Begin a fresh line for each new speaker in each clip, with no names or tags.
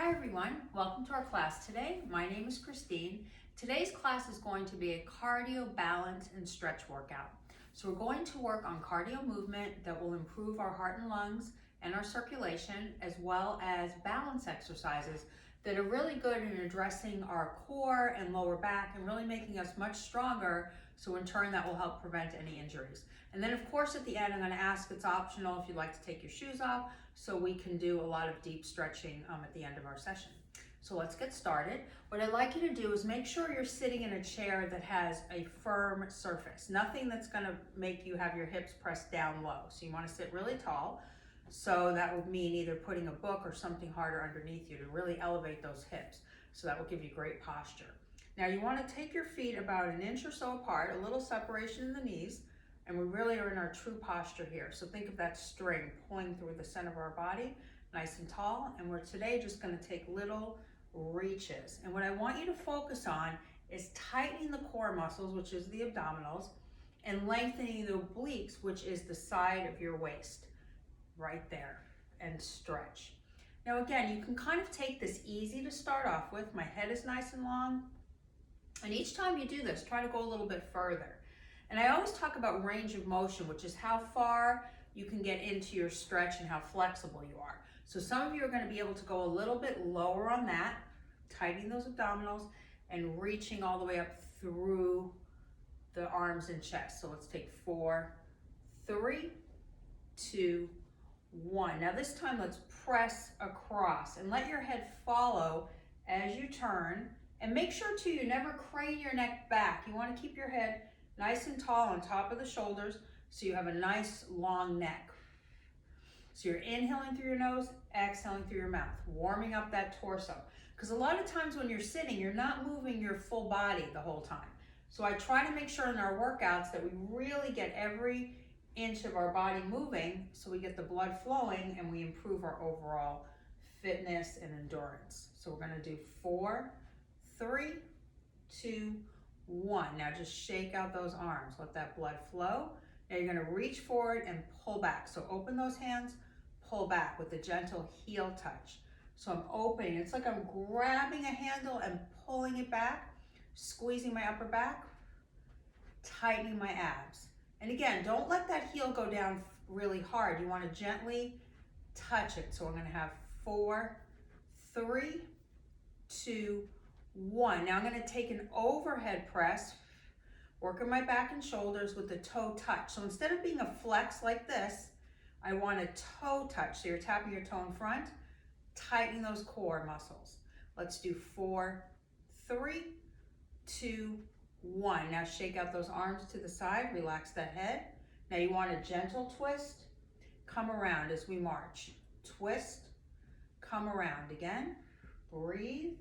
Hi everyone, welcome to our class today. My name is Christine. Today's class is going to be a cardio, balance, and stretch workout. So we're going to work on cardio movement that will improve our heart and lungs and our circulation, as well as balance exercises that are really good in addressing our core and lower back and really making us much stronger, so in turn that will help prevent any injuries. And then of course at the end I'm going to ask, it's optional if you'd like to take your shoes off, so we can do a lot of deep stretching at the end of our session. So let's get started. What I'd like you to do is make sure you're sitting in a chair that has a firm surface, nothing that's going to make you have your hips pressed down low. So you want to sit really tall. So that would mean either putting a book or something harder underneath you to really elevate those hips. So that will give you great posture. Now you want to take your feet about an inch or so apart, a little separation in the knees, and we really are in our true posture here. So think of that string pulling through the center of our body, nice and tall, and we're today just going to take little reaches. And what I want you to focus on is tightening the core muscles, which is the abdominals, and lengthening the obliques, which is the side of your waist. Right there, and stretch. Now again, you can kind of take this easy to start off with. My head is nice and long, and each time you do this, try to go a little bit further. And I always talk about range of motion, which is how far you can get into your stretch and how flexible you are. So some of you are going to be able to go a little bit lower on that, tightening those abdominals and reaching all the way up through the arms and chest. So let's take 4, 3, 2, 1. Now this time let's press across and let your head follow as you turn, and make sure too you never crane your neck back. You want to keep your head nice and tall on top of the shoulders so you have a nice long neck. So you're inhaling through your nose, exhaling through your mouth, warming up that torso. Because a lot of times when you're sitting, you're not moving your full body the whole time. So I try to make sure in our workouts that we really get every inch of our body moving so we get the blood flowing and we improve our overall fitness and endurance. So we're going to do 4, 3, 2, 1. Now just shake out those arms, let that blood flow. Now you're going to reach forward and pull back. So open those hands, pull back with a gentle heel touch. So I'm opening, it's like I'm grabbing a handle and pulling it back, squeezing my upper back, tightening my abs. And again, don't let that heel go down really hard. You want to gently touch it. So I'm going to have 4, 3, 2, 1. Now I'm going to take an overhead press, working my back and shoulders with the toe touch. So instead of being a flex like this, I want a toe touch. So you're tapping your toe in front, tightening those core muscles. Let's do 4, 3, 2, 1. Now shake out those arms to the side, relax that head. Now you want a gentle twist, come around as we march. Twist, come around again, breathe,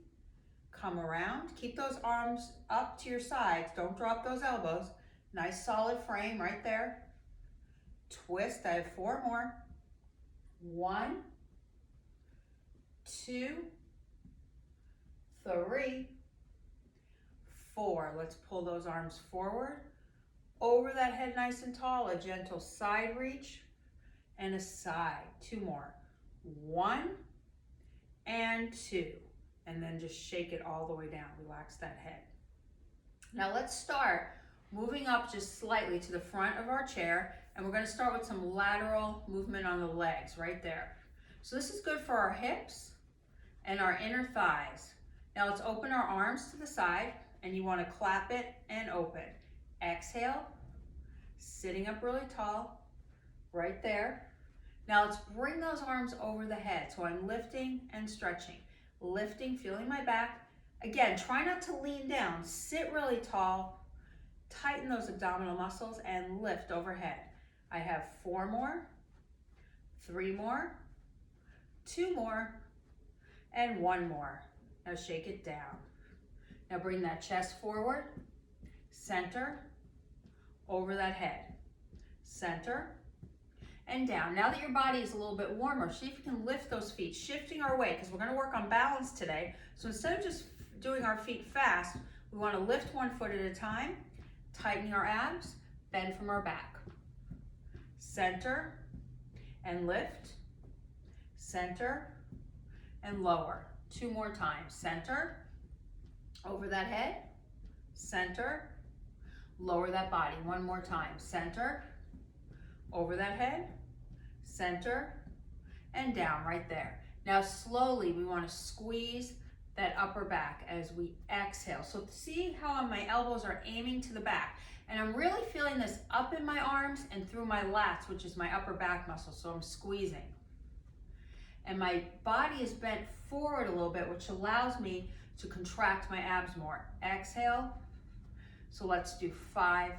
come around. Keep those arms up to your sides, don't drop those elbows. Nice solid frame right there. Twist, I have 4 more. 1, 2, 3, 4. Let's pull those arms forward, over that head nice and tall, a gentle side reach and a side. 2 more. 1 and 2. And then just shake it all the way down. Relax that head. Now let's start moving up just slightly to the front of our chair, and we're going to start with some lateral movement on the legs right there. So this is good for our hips and our inner thighs. Now let's open our arms to the side, and you want to clap it and open. Exhale, sitting up really tall, right there. Now let's bring those arms over the head. So I'm lifting and stretching. Lifting, feeling my back. Again, try not to lean down. Sit really tall, tighten those abdominal muscles, and lift overhead. I have 4 more, 3 more, 2 more, and 1 more. Now shake it down. Now bring that chest forward, center, over that head, center, and down. Now that your body is a little bit warmer, see if you can lift those feet, shifting our weight, because we're going to work on balance today. So instead of just doing our feet fast, we want to lift 1 foot at a time, tightening our abs, bend from our back. Center and lift, center and lower. 2 more times. Center, over that head, center, lower that body. 1 more time. Center, over that head, center, and down right there. Now slowly we want to squeeze that upper back as we exhale. So see how my elbows are aiming to the back. And I'm really feeling this up in my arms and through my lats, which is my upper back muscle. So I'm squeezing. And my body is bent forward a little bit, which allows me to contract my abs more. Exhale. So let's do 5,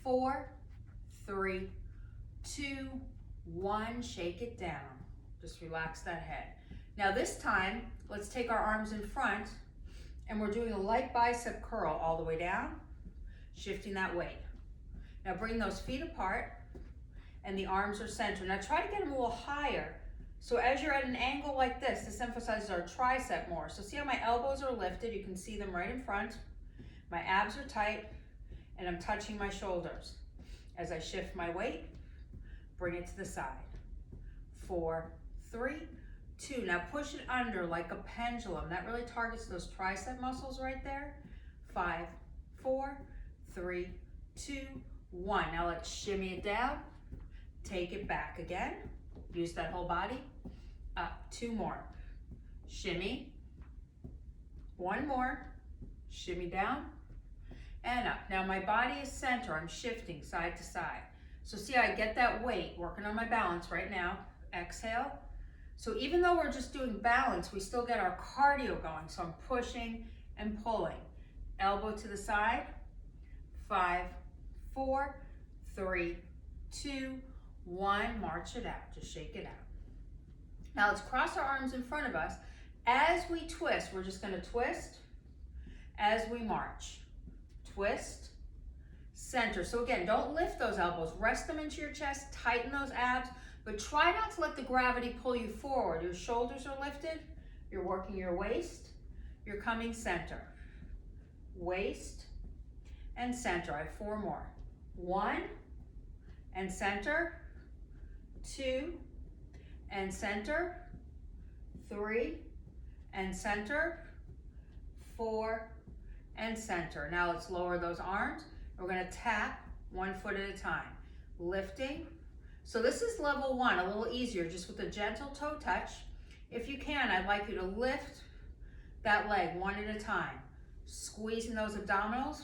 4, 3, 2, 1. Shake it down. Just relax that head. Now this time, let's take our arms in front and we're doing a light bicep curl all the way down, shifting that weight. Now bring those feet apart and the arms are centered. Now try to get them a little higher. So as you're at an angle like this emphasizes our tricep more. So see how my elbows are lifted? You can see them right in front. My abs are tight and I'm touching my shoulders. As I shift my weight, bring it to the side. 4, 3, 2. Now push it under like a pendulum. That really targets those tricep muscles right there. 5, 4, 3, 2, 1. Now let's shimmy it down. Take it back again. Use that whole body. Up. 2 more. Shimmy. 1 more. Shimmy down. And up. Now my body is center. I'm shifting side to side. So see how I get that weight, working on my balance right now. Exhale. So even though we're just doing balance, we still get our cardio going. So I'm pushing and pulling. Elbow to the side. 5, 4, 3, 2, 1. March it out. Just shake it out. Now let's cross our arms in front of us. As we twist, we're just going to twist as we march. Twist. Center. So again, don't lift those elbows. Rest them into your chest. Tighten those abs. But try not to let the gravity pull you forward. Your shoulders are lifted. You're working your waist. You're coming center. Waist and center. I have 4 more. 1 and center. 2 and center. 3 and center. 4 and center. Now let's lower those arms. We're going to tap 1 foot at a time. Lifting. So this is level 1, a little easier, just with a gentle toe touch. If you can, I'd like you to lift that leg 1 at a time. Squeezing those abdominals,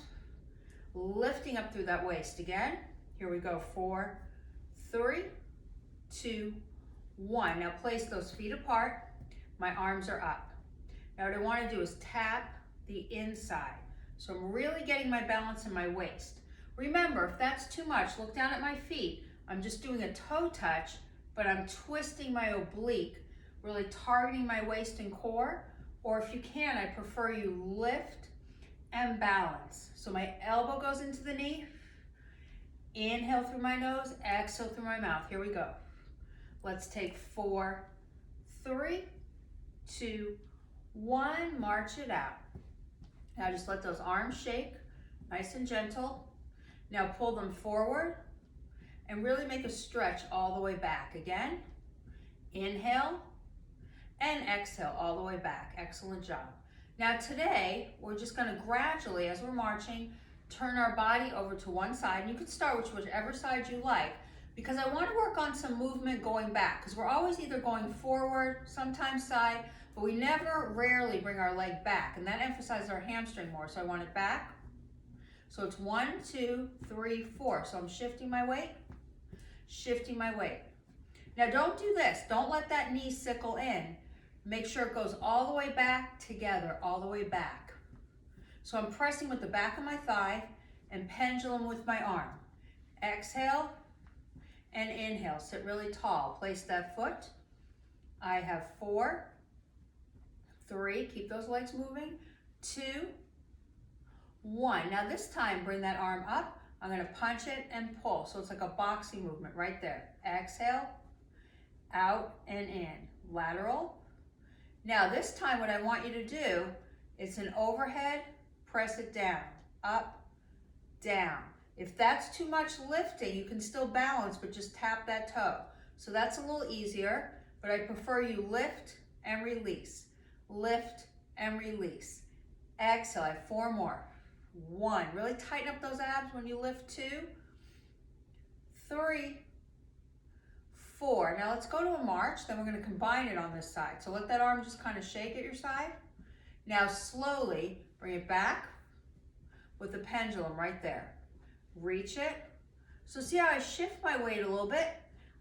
lifting up through that waist again. Here we go, 4, 3, 2, 1. Now place those feet apart. My arms are up. Now what I want to do is tap the inside. So I'm really getting my balance in my waist. Remember, if that's too much, look down at my feet. I'm just doing a toe touch, but I'm twisting my oblique, really targeting my waist and core. Or if you can, I prefer you lift and balance. So my elbow goes into the knee. Inhale through my nose, exhale through my mouth. Here we go. Let's take 4, 3, 2, 1. March it out. Now just let those arms shake, nice and gentle. Now pull them forward and really make a stretch all the way back. Again, inhale and exhale all the way back. Excellent job. Now today, we're just going to gradually, as we're marching, turn our body over to one side. And you can start with whichever side you like, because I want to work on some movement going back, because we're always either going forward, sometimes side, but we rarely bring our leg back, and that emphasizes our hamstring more. So I want it back. So it's 1, 2, 3, 4. So I'm shifting my weight, shifting my weight. Now don't do this. Don't let that knee sickle in. Make sure it goes all the way back together, all the way back. So I'm pressing with the back of my thigh and pendulum with my arm. Exhale and inhale. Sit really tall. Place that foot. I have 4, 3, keep those legs moving, 2, 1. Now this time, bring that arm up. I'm going to punch it and pull. So it's like a boxing movement right there. Exhale, out and in. Lateral. Now this time what I want you to do, it's an overhead, press it down, up, down. If that's too much lifting, you can still balance, but just tap that toe. So that's a little easier, but I prefer you lift and release. lift, and release. Exhale, I have 4 more. 1, really tighten up those abs when you lift. 2, 3, 4. Now let's go to a march, then we're gonna combine it on this side. So let that arm just kind of shake at your side. Now slowly bring it back with the pendulum right there. Reach it. So see how I shift my weight a little bit?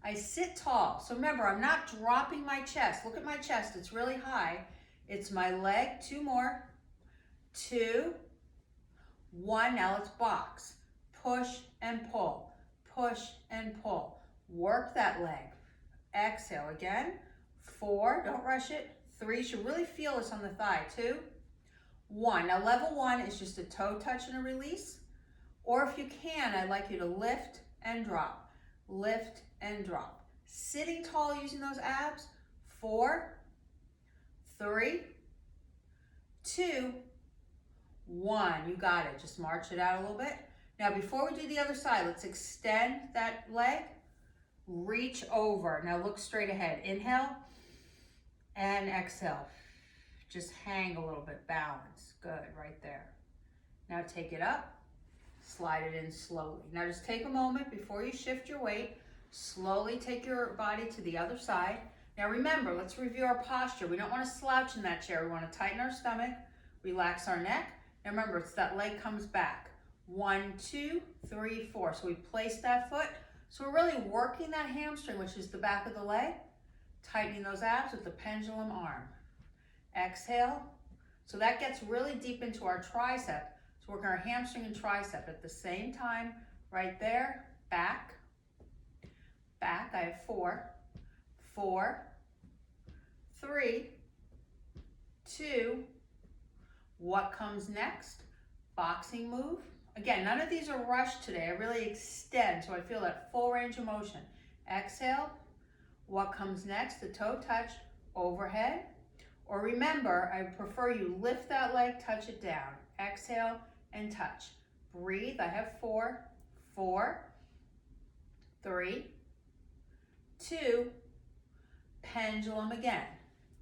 I sit tall. So remember, I'm not dropping my chest. Look at my chest, it's really high. It's my leg. 2 more. 2, 1. Now let's box. Push and pull. Push and pull. Work that leg. Exhale again. 4, don't rush it. 3, you should really feel this on the thigh. 2, 1. Now level 1 is just a toe touch and a release. Or if you can, I'd like you to lift and drop. Lift and drop. Sitting tall using those abs. 4, 3, 2, 1. You got it. Just march it out a little bit. Now before we do the other side, let's extend that leg. Reach over. Now look straight ahead. Inhale and exhale. Just hang a little bit. Balance. Good. Right there. Now take it up. Slide it in slowly. Now just take a moment before you shift your weight. Slowly take your body to the other side. Now remember, let's review our posture. We don't want to slouch in that chair. We want to tighten our stomach, relax our neck. Now remember, it's that leg comes back. 1, 2, 3, 4. So we place that foot. So we're really working that hamstring, which is the back of the leg, tightening those abs with the pendulum arm. Exhale. So that gets really deep into our tricep. So working our hamstring and tricep at the same time, right there. Back, back. I have 4, 4, 3, 2. What comes next? Boxing move. Again, none of these are rushed today. I really extend so I feel that full range of motion. Exhale. What comes next? The toe touch, overhead. Or remember, I prefer you lift that leg, touch it down. Exhale and touch. Breathe. I have 4, 4, 3, 2. Pendulum again.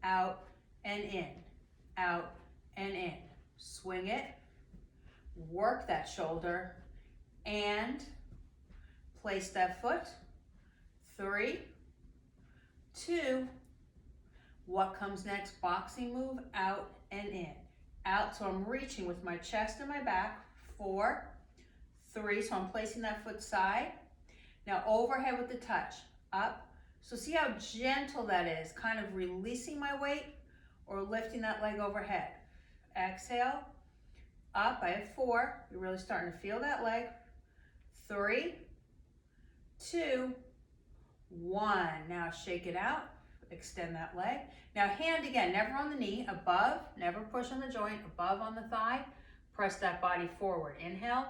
Out and in. Out and in. Swing it. Work that shoulder and place that foot. 3, 2. What comes next? Boxing move, out and in. Out, so I'm reaching with my chest and my back. 4, 3, so I'm placing that foot side. Now overhead with the touch, up. So see how gentle that is, kind of releasing my weight or lifting that leg overhead. Exhale, up. I have 4. You're really starting to feel that leg. 3, 2, 1. Now shake it out. Extend that leg. Now hand again, never on the knee, above, never push on the joint, above on the thigh. Press that body forward. Inhale.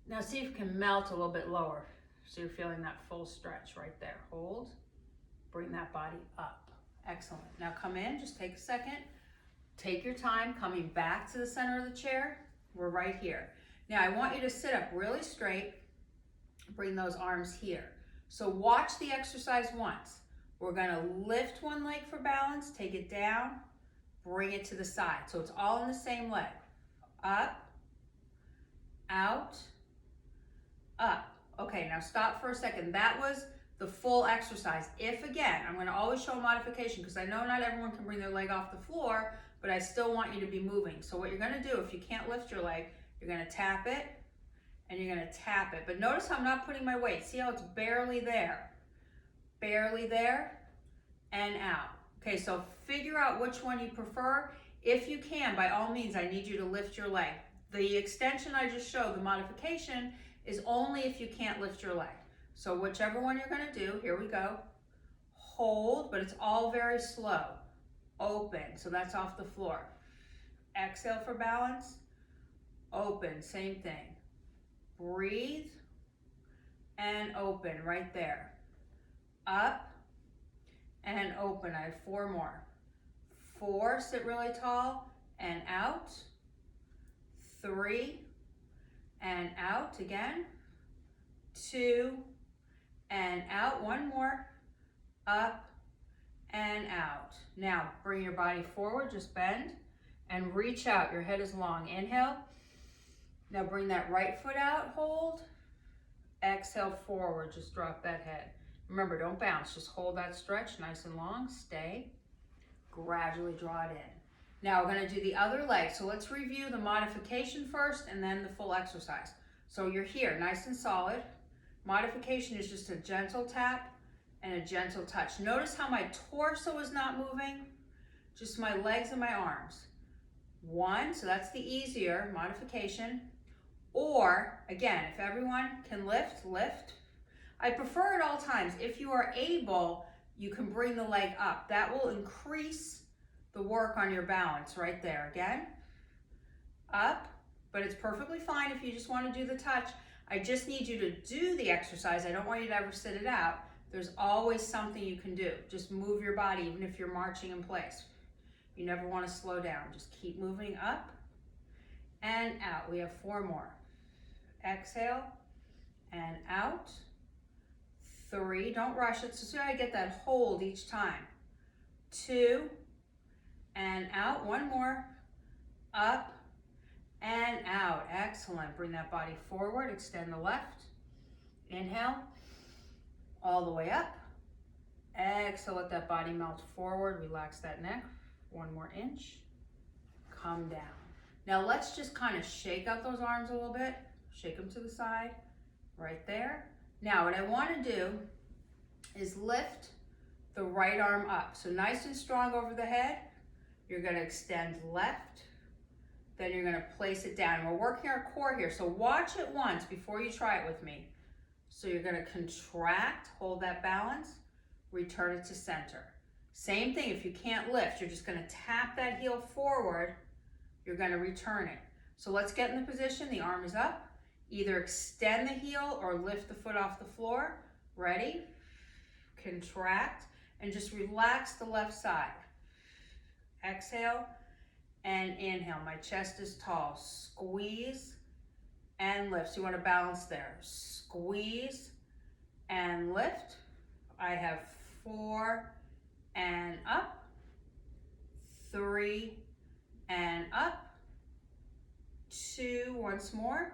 Now see if you can melt a little bit lower. So you're feeling that full stretch right there. Hold. Bring that body up. Excellent. Now come in, just take a second. Take your time coming back to the center of the chair. We're right here. Now I want you to sit up really straight. Bring those arms here. So watch the exercise once. We're gonna lift one leg for balance, take it down, bring it to the side. So it's all in the same leg. Up, out, up. Okay, now stop for a second. That was the full exercise. If again, I'm gonna always show a modification because I know not everyone can bring their leg off the floor, but I still want you to be moving. So what you're gonna do, if you can't lift your leg, you're gonna tap it and you're gonna tap it. But notice how I'm not putting my weight. See how it's barely there? Barely there and out. Okay, so figure out which one you prefer. If you can, by all means, I need you to lift your leg. The extension I just showed, the modification, is only if you can't lift your leg. So whichever one you're gonna do, here we go. Hold, but it's all very slow. Open, so that's off the floor. Exhale for balance. Open, same thing. Breathe and open right there. Up and open. I have 4 more. 4, sit really tall and out. 3 and out again. 2 and out. 1 more. Up and out. Now, bring your body forward, just bend, and reach out. Your head is long. Inhale. Now bring that right foot out, hold. Exhale, forward, just drop that head. Remember, don't bounce, just hold that stretch, nice and long, stay. Gradually draw it in. Now we're gonna do the other leg. So let's review the modification first and then the full exercise. So you're here, nice and solid. Modification is just a gentle tap and a gentle touch. Notice how my torso is not moving, just my legs and my arms. One, so that's the easier modification. Or, again, if everyone can lift, lift. I prefer at all times, if you are able, you can bring the leg up. That will increase the work on your balance right there. Again, up, but it's perfectly fine if you just want to do the touch. I just need you to do the exercise. I don't want you to ever sit it out. There's always something you can do. Just move your body, even if you're marching in place. You never want to slow down. Just keep moving up and out. We have 4 more. Exhale and out. 3, don't rush it. So see how I get that hold each time. 2 and out. 1 more. Up and out. Excellent. Bring that body forward. Extend the left. Inhale. All the way up. Exhale. Let that body melt forward. Relax that neck. 1 more inch. Come down. Now let's just kind of shake out those arms a little bit. Shake them to the side. Right there. Now what I want to do is lift the right arm up. So nice and strong over the head. You're going to extend left. Then you're going to place it down. We're working our core here. So watch it once before you try it with me. So you're going to contract, hold that balance, return it to center. Same thing, if you can't lift, you're just going to tap that heel forward. You're going to return it. So let's get in the position. The arm is up. Either extend the heel or lift the foot off the floor. Ready? Contract and just relax the left side. Exhale and inhale. My chest is tall. Squeeze and lift. So you want to balance there. Squeeze and lift. I have 4 and up. 3 and up. 2, once more.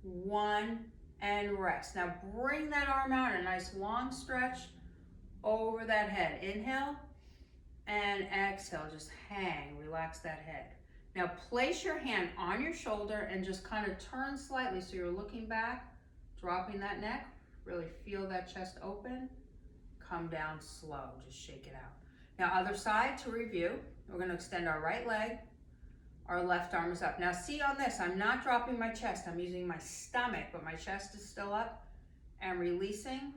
1 and rest. Now bring that arm out, a nice long stretch over that head. Inhale and exhale. Just hang, relax that head. Now place your hand on your shoulder and just kind of turn slightly so you're looking back, dropping that neck. Really feel that chest open. Come down slow, just shake it out. Now other side to review. We're going to extend our right leg. Our left arm is up. Now see on this, I'm not dropping my chest. I'm using my stomach, but my chest is still up and releasing.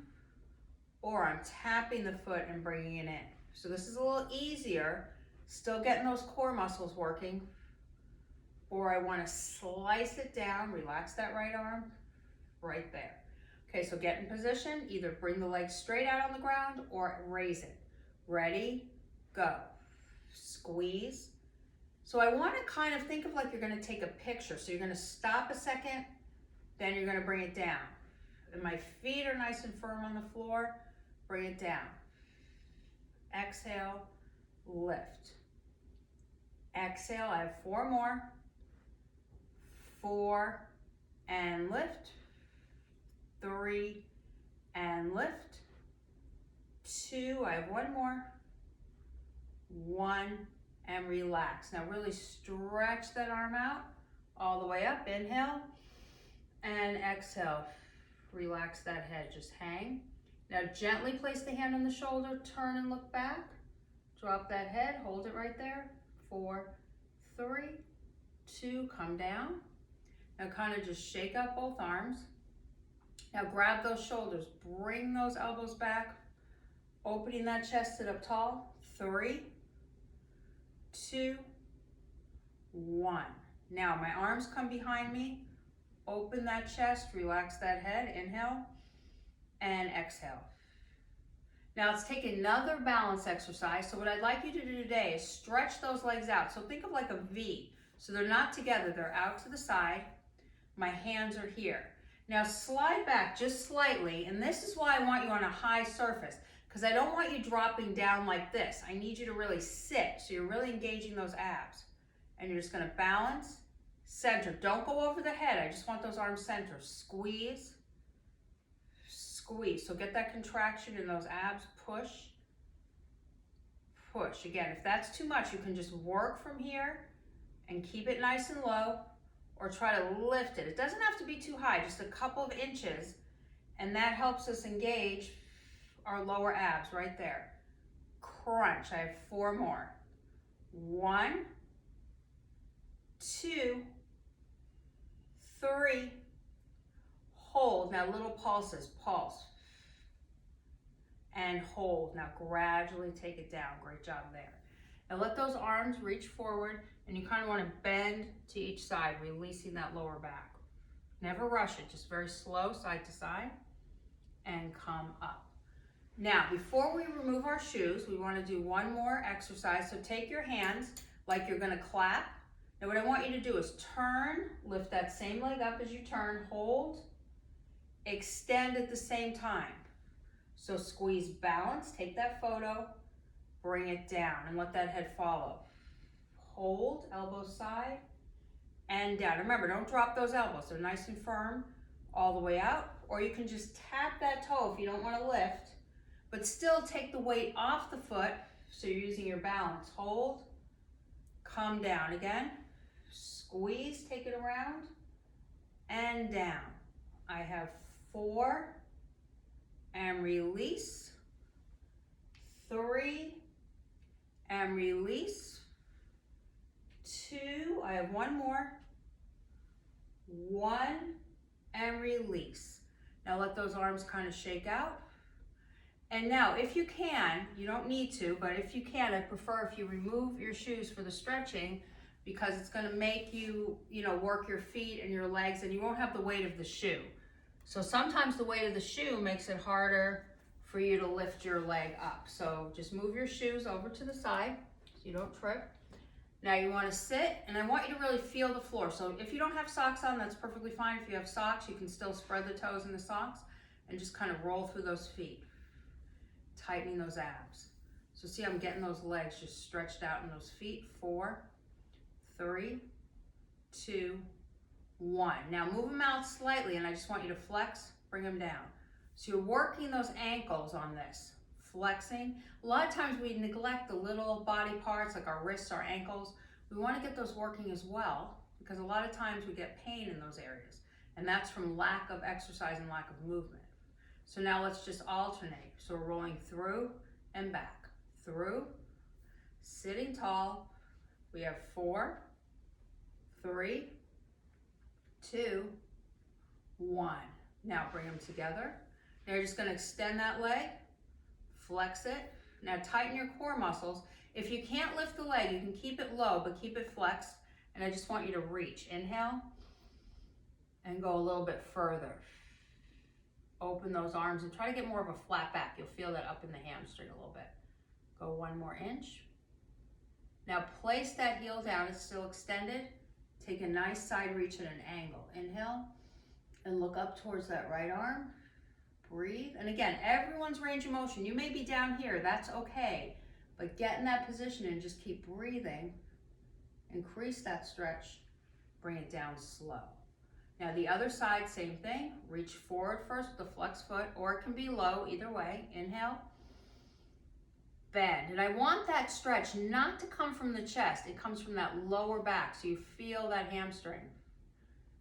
Or I'm tapping the foot and bringing it in. So this is a little easier. Still getting those core muscles working. Or I want to slice it down, relax that right arm, right there. Okay, so get in position. Either bring the leg straight out on the ground or raise it. Ready, go. Squeeze. So I want to kind of think of like you're going to take a picture. So you're going to stop a second, then you're going to bring it down. And my feet are nice and firm on the floor. Bring it down. Exhale, lift. Exhale, I have 4 more. 4 and lift. 3 and lift. 2, I have 1 more. 1 and relax. Now really stretch that arm out all the way up. Inhale and exhale. Relax that head, just hang. Now gently place the hand on the shoulder, turn and look back. Drop that head, hold it right there. 4, 3, 2, come down. Now kind of just shake out both arms. Now grab those shoulders, bring those elbows back, opening that chest, sit up tall. 3, 2, 1. Now my arms come behind me. Open that chest, relax that head. Inhale and exhale. Now let's take another balance exercise. So what I'd like you to do today is stretch those legs out. So think of like a V. So they're not together, they're out to the side. My hands are here. Now slide back just slightly, and this is why I want you on a high surface, because I don't want you dropping down like this. I need you to really sit, so you're really engaging those abs. And you're just gonna balance, center. Don't go over the head. I just want those arms center. Squeeze, squeeze. So get that contraction in those abs. Push, push. Again, if that's too much, you can just work from here and keep it nice and low, or try to lift it. It doesn't have to be too high, just a couple of inches, and that helps us engage our lower abs right there. Crunch. I have 4 more. 1, 2, 3, hold. Now little pulses, pulse, and hold. Now gradually take it down. Great job there. Now let those arms reach forward, and you kind of want to bend to each side, releasing that lower back. Never rush it, just very slow, side to side, and come up. Now, before we remove our shoes, we want to do one more exercise. So take your hands like you're going to clap. Now what I want you to do is turn, lift that same leg up as you turn, hold, extend at the same time. So squeeze, balance, take that photo, bring it down, and let that head follow. Hold, elbows side, and down. Remember, don't drop those elbows. They're nice and firm all the way out, or you can just tap that toe if you don't want to lift, but still take the weight off the foot, so you're using your balance. Hold, come down again, squeeze, take it around, and down. I have 4, and release, 3, and release, 2, I have 1 more, 1, and release. Now let those arms kind of shake out. And now, if you can, you don't need to, but if you can, I prefer if you remove your shoes for the stretching, because it's going to make you, work your feet and your legs, and you won't have the weight of the shoe. So sometimes the weight of the shoe makes it harder for you to lift your leg up. So just move your shoes over to the side so you don't trip. Now you want to sit, and I want you to really feel the floor. So if you don't have socks on, that's perfectly fine. If you have socks, you can still spread the toes in the socks and just kind of roll through those feet, tightening those abs. So see, I'm getting those legs just stretched out in those feet. 4, 3, 2, 1. Now move them out slightly, and I just want you to flex, bring them down. So you're working those ankles on this, flexing. A lot of times we neglect the little body parts like our wrists, our ankles. We want to get those working as well, because a lot of times we get pain in those areas, and that's from lack of exercise and lack of movement. So now let's just alternate. So we're rolling through and back, through, sitting tall. We have 4, 3, 2, 1. Now bring them together. Now you're just going to extend that leg, flex it. Now tighten your core muscles. If you can't lift the leg, you can keep it low, but keep it flexed. And I just want you to reach. Inhale, and go a little bit further. Open those arms and try to get more of a flat back. You'll feel that up in the hamstring a little bit. Go 1 more inch. Now place that heel down. It's still extended. Take a nice side reach at an angle. Inhale, and look up towards that right arm. Breathe. And again, everyone's range of motion. You may be down here. That's okay. But get in that position and just keep breathing. Increase that stretch. Bring it down slow. Now the other side, same thing. Reach forward first with the flex foot, or it can be low, either way. Inhale, bend. And I want that stretch not to come from the chest. It comes from that lower back, so you feel that hamstring.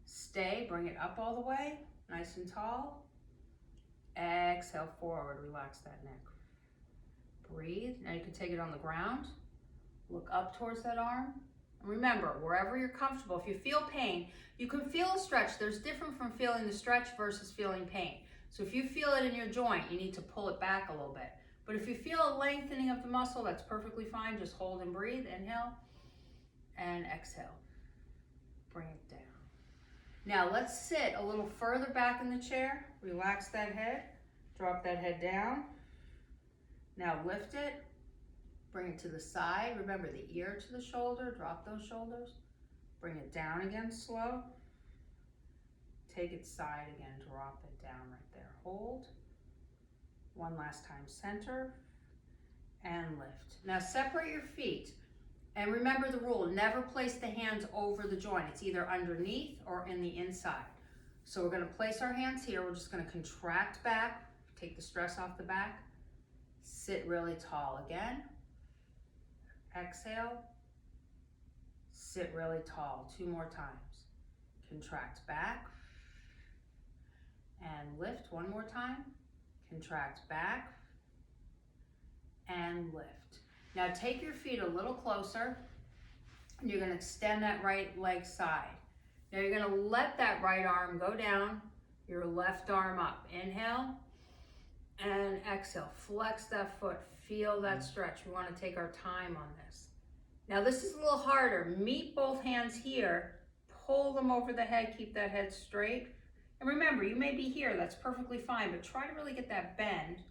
Stay, bring it up all the way, nice and tall. Exhale forward, relax that neck. Breathe. Now you can take it on the ground. Look up towards that arm. Remember, wherever you're comfortable, if you feel pain, you can feel a stretch. There's different from feeling the stretch versus feeling pain. So if you feel it in your joint, you need to pull it back a little bit. But if you feel a lengthening of the muscle, that's perfectly fine. Just hold and breathe. Inhale and exhale. Bring it down. Now let's sit a little further back in the chair. Relax that head. Drop that head down. Now lift it. Bring it to the side. Remember the ear to the shoulder. Drop those shoulders. Bring it down again slow. Take it side again. Drop it down right there. Hold. One last time, center and lift. Now separate your feet. And remember the rule, never place the hands over the joint. It's either underneath or in the inside. So we're gonna place our hands here. We're just gonna contract back, take the stress off the back, sit really tall again. Exhale, sit really tall, 2 more times. Contract back and lift 1 more time. Contract back and lift. Now take your feet a little closer and you're gonna extend that right leg side. Now you're gonna let that right arm go down, your left arm up. Inhale and exhale. Flex that foot, feel that stretch. We wanna take our time on this. Now this is a little harder. Meet both hands here, pull them over the head, keep that head straight. And remember, you may be here, that's perfectly fine, but try to really get that bend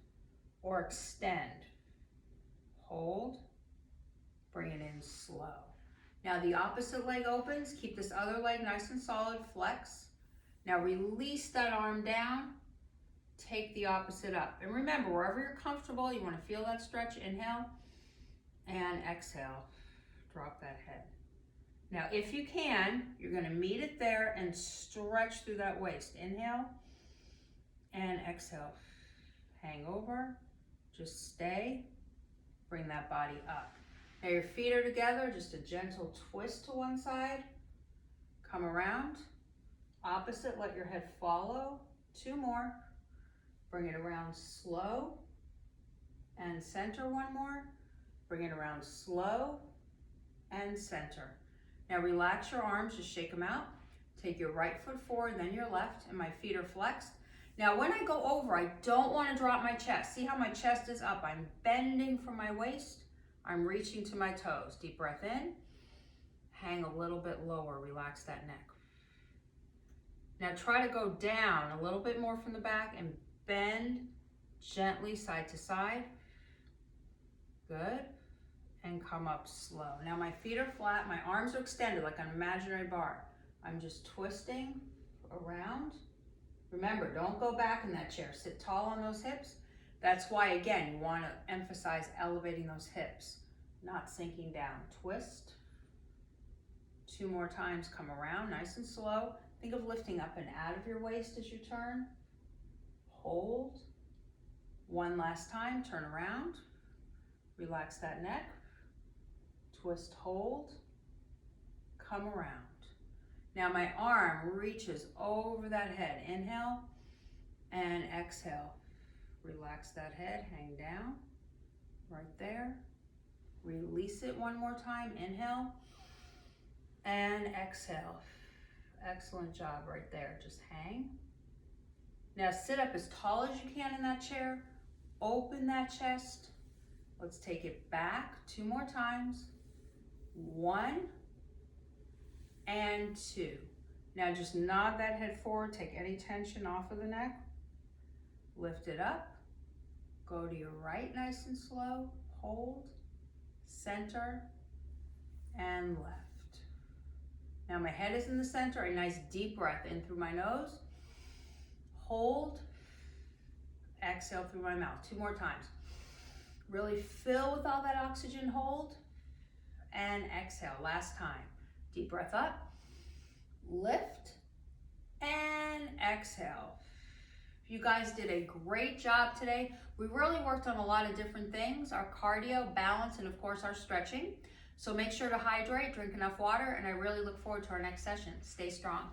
or extend. Hold, bring it in slow. Now the opposite leg opens, keep this other leg nice and solid, flex. Now release that arm down, take the opposite up. And remember, wherever you're comfortable, you wanna feel that stretch, inhale, and exhale, drop that head. Now if you can, you're gonna meet it there and stretch through that waist. Inhale, and exhale. Hang over, just stay. Bring that body up. Now your feet are together, just a gentle twist to one side. Come around. Opposite, let your head follow. 2 more. Bring it around slow. And center 1 more. Bring it around slow and center. Now relax your arms, just shake them out. Take your right foot forward, then your left, and my feet are flexed. Now when I go over, I don't want to drop my chest. See how my chest is up? I'm bending from my waist. I'm reaching to my toes. Deep breath in. Hang a little bit lower. Relax that neck. Now try to go down a little bit more from the back and bend gently side to side. Good. And come up slow. Now my feet are flat. My arms are extended like an imaginary bar. I'm just twisting around. Remember, don't go back in that chair. Sit tall on those hips. That's why, again, you want to emphasize elevating those hips, not sinking down. Twist. 2 more times, come around, nice and slow. Think of lifting up and out of your waist as you turn. Hold. 1 last time, turn around. Relax that neck. Twist, hold. Come around. Now my arm reaches over that head. Inhale and exhale. Relax that head, hang down, right there. Release it 1 more time. Inhale and exhale. Excellent job right there, just hang. Now sit up as tall as you can in that chair. Open that chest. Let's take it back 2 more times. 1 and 2. Now just nod that head forward, take any tension off of the neck. Lift it up. Go to your right nice and slow. Hold, center, and left. Now my head is in the center. A nice deep breath in through my nose. Hold, exhale through my mouth. 2 more times. Really fill with all that oxygen. Hold, and exhale. Last time. Deep breath up, lift, and exhale. You guys did a great job today. We really worked on a lot of different things, our cardio, balance, and of course our stretching. So make sure to hydrate, drink enough water, and I really look forward to our next session. Stay strong.